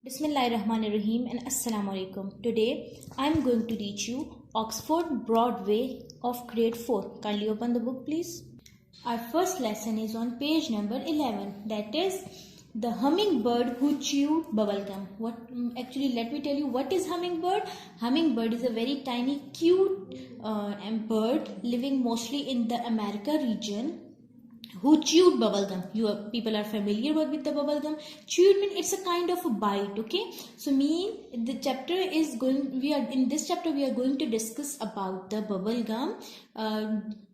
Bismillahirrahmanirrahim and Assalamu alaikum. Today I am going to teach you Oxford Broadway of grade 4. Kindly open the book please. Our first lesson is on page number 11, that is the hummingbird who chewed bubblegum. Actually let me tell you what is hummingbird. Hummingbird is a very tiny cute bird living mostly in the America region who chewed bubblegum. People are familiar with the bubblegum. Chewed means it's a kind of a bite, okay? So in this chapter we are going to discuss about the bubblegum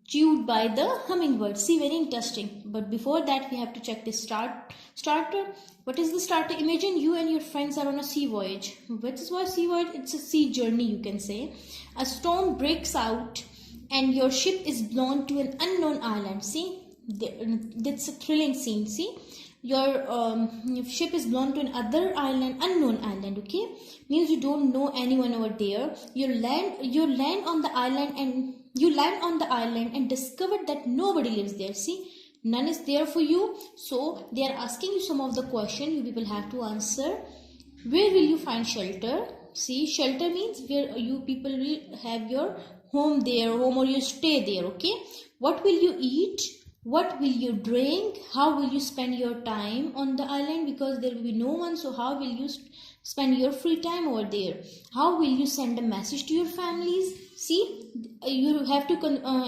chewed by the hummingbird. See, very interesting. But before that, we have to check the starter. What is the starter? Imagine you and your friends are on a sea voyage. What is a sea voyage? It's a sea journey, you can say. A storm breaks out and your ship is blown to an unknown island. See, that's a thrilling scene. See, your ship is blown to another island, unknown island, okay? Means you don't know anyone over there. You land on the island and discover that nobody lives there. See, none is there for you. So they are asking you some of the questions you people have to answer. Where will you find shelter? See, shelter means where you people will have your home or you stay there, okay? What will you eat? What will you drink? How will you spend your time on the island? Because there will be no one, so how will you spend your free time over there? How will you send a message to your families? See, you have to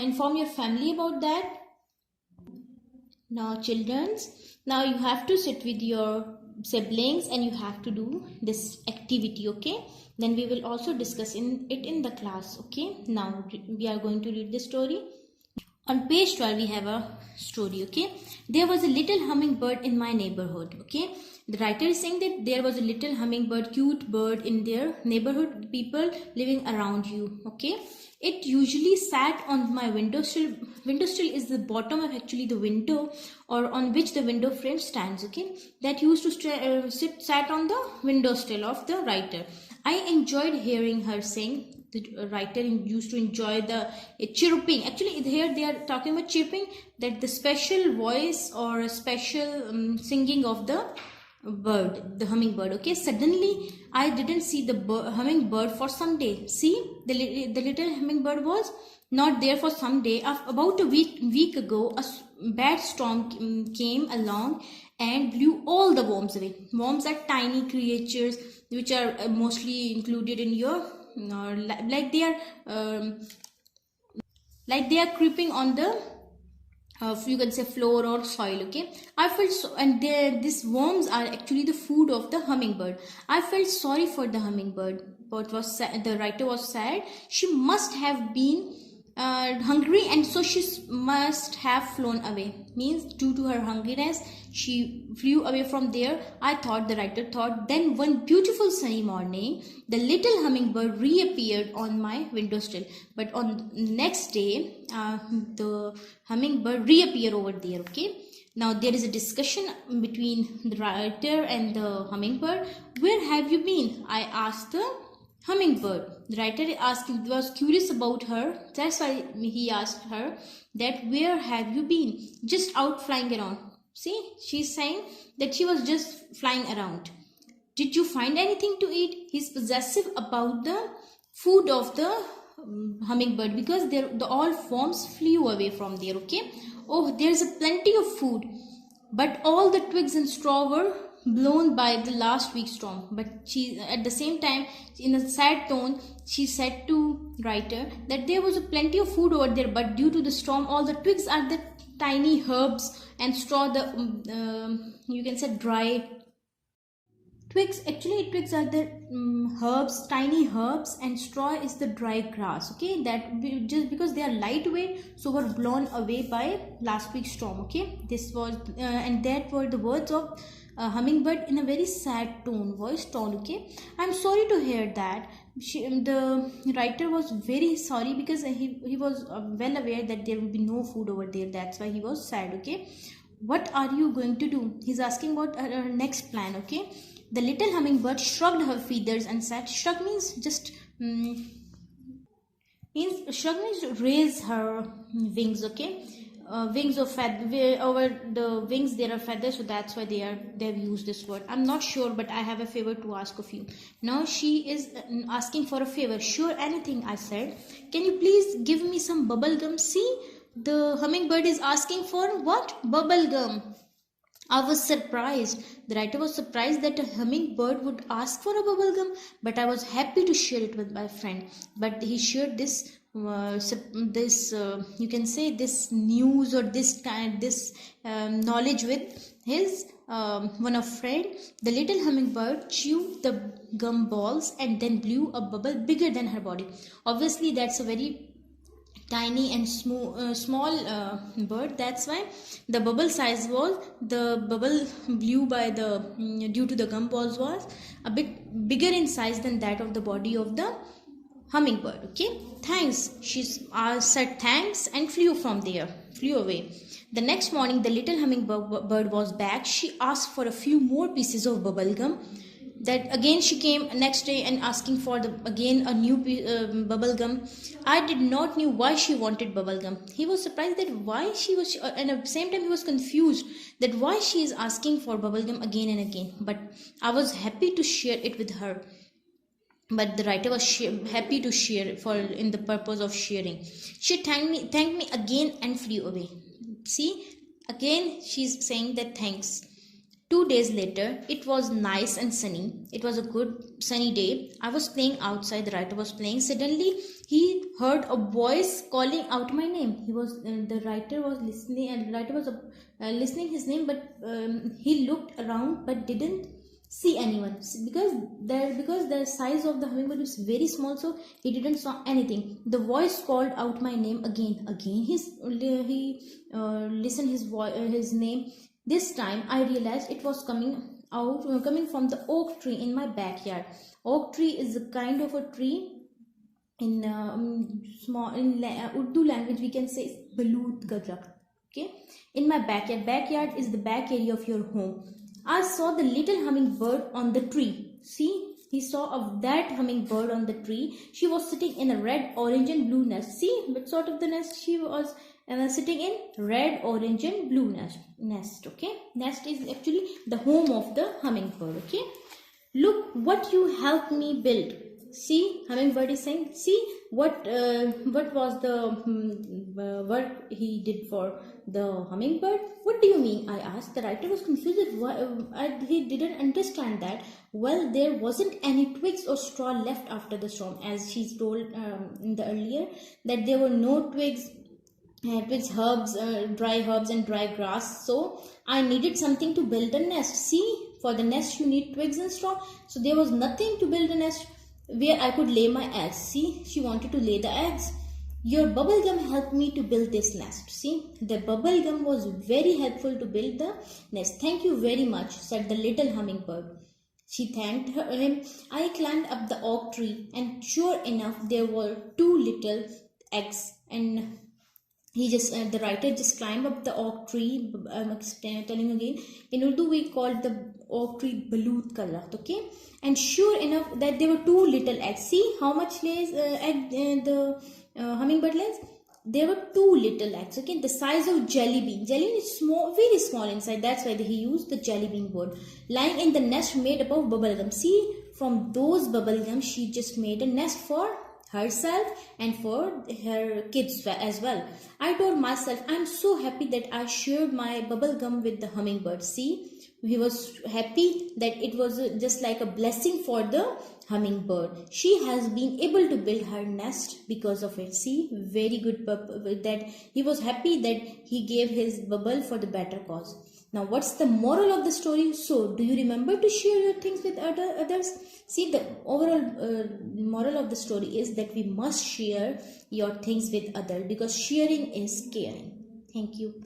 inform your family about that. Now now you have to sit with your siblings and you have to do this activity, okay? Then we will also discuss it in the class, okay? Now we are going to read the story. On page 12, we have a story, okay? There was a little hummingbird in my neighborhood, okay? The writer is saying that there was a little hummingbird, cute bird in their neighborhood, people living around you, okay? It usually sat on my windowsill. Windowsill is the bottom of actually the window or on which the window frame stands, okay? That used to sat on the windowsill of the writer. I enjoyed hearing her sing. The writer used to enjoy the chirping. Actually, here they are talking about chirping, that the special voice or a special singing of the bird, the hummingbird. Okay, suddenly I didn't see the hummingbird for some day. See, the little hummingbird was not there for some day. About a week ago, a bad storm came along and blew all the worms away. Worms are tiny creatures which are mostly included in your like they are creeping on the you can say floor or soil, okay? I felt so, and these worms are actually the food of the hummingbird. I felt sorry for the hummingbird, but the writer was sad. She must have been hungry, and so she must have flown away. Means due to her hungriness she flew away from there, the writer thought. Then one beautiful sunny morning the little hummingbird reappeared on my windowsill. But on next day the hummingbird reappeared over there, okay? Now there is a discussion between the writer and the hummingbird. Where have you been? I asked the hummingbird. The writer was curious about her. That's why he asked her that where have you been? Just out flying around. See, she's saying that she was just flying around. Did you find anything to eat? He's possessive about the food of the hummingbird because all worms flew away from there, okay? Oh, there's plenty of food, but all the twigs and straw were blown by the last week's storm. But she, at the same time, in a sad tone, she said to writer that there was plenty of food over there, but due to the storm, all the twigs are the tiny herbs and straw, you can say dry twigs. Actually, twigs are the herbs, tiny herbs, and straw is the dry grass, okay? That just because they are lightweight, so were blown away by last week's storm, okay? This was and that were the words of hummingbird in a very sad voice tone, okay? I'm sorry to hear that. The writer was very sorry because he was well aware that there will be no food over there. That's why he was sad, okay? What are you going to do? He's asking about her next plan, okay? The little hummingbird shrugged her feathers and said, shrug means just shrug means to raise her wings, okay? wings of feather, over the wings there are feathers, so that's why they've used this word. I'm not sure, but I have a favor to ask of you. Now she is asking for a favor. Sure, anything, I said. Can you please give me some bubble gum? See, the hummingbird is asking for what? Bubble gum. I was surprised. The writer was surprised that a hummingbird would ask for a bubble gum, but I was happy to share it with my friend. But he shared this, you can say, this news or this knowledge with his one of friend. The little hummingbird chewed the gum balls and then blew a bubble bigger than her body. Obviously, that's a very tiny and small bird. That's why the bubble size was, the bubble blew by the due to the gum balls was a bit bigger in size than that of the body of the hummingbird. Okay, thanks, she said thanks and flew away. The next morning the little hummingbird was back. She asked for a few more pieces of bubble gum. That again she came next day and asking for again a new bubble gum. I did not knew why she wanted bubble gum. He was surprised that why she was, and at the same time he was confused that why she is asking for bubble gum again and again. But I was happy to share it with her. But the writer was happy to share for in the purpose of sharing. She thanked me again and flew away. See, again she's saying that thanks. 2 days later, it was nice and sunny. It was a good sunny day. I was playing outside. The writer was playing. Suddenly, he heard a voice calling out my name. The writer was listening, and the writer was listening his name, but he looked around but didn't see anyone because the size of the hummingbird is very small, so he didn't saw anything. The voice called out my name again. He listened his name. This time I realized it was coming from the oak tree in my backyard. Oak tree is a kind of a tree in Urdu language we can say balut gajra. Okay, in my backyard. Backyard is the back area of your home. I saw the little hummingbird on the tree. See, he saw that hummingbird on the tree. She was sitting in a red, orange and blue nest. See what sort of the nest she was sitting in? Red, orange and blue nest. Okay, nest is actually the home of the hummingbird. Okay, look what you helped me build. See, hummingbird is saying, see what was the work he did for the hummingbird. What do you mean? I asked. The writer was confused. He didn't understand that. Well, there wasn't any twigs or straw left after the storm, as she's told in the earlier, that there were no twigs, herbs, dry herbs and dry grass. So I needed something to build a nest. See, for the nest you need twigs and straw. So there was nothing to build a nest where I could lay my eggs. See, she wanted to lay the eggs. Your bubble gum helped me to build this nest. See, the bubble gum was very helpful to build the nest. Thank you very much, said the little hummingbird. She thanked him. I climbed up the oak tree, and sure enough, there were 2 little eggs. And the writer just climbed up the oak tree. I'm telling again, in Urdu we call the oak tree balut kalat. Okay, and sure enough that there were 2 little eggs. See how much lays egg the hummingbird lays. There were 2 little eggs. Okay, the size of jelly bean. Jelly bean is small, very small inside. That's why he used the jelly bean word. Lying in the nest made up of bubble gum. See, from those bubble gum she just made a nest for herself and for her kids as well. I told myself, I'm so happy that I shared my bubble gum with the hummingbird. See, he was happy that it was just like a blessing for the hummingbird. She has been able to build her nest because of it. See, very good that he was happy that he gave his bubble for the better cause. Now, what's the moral of the story? So, do you remember to share your things with others? See, the overall moral of the story is that we must share your things with others because sharing is caring. Thank you.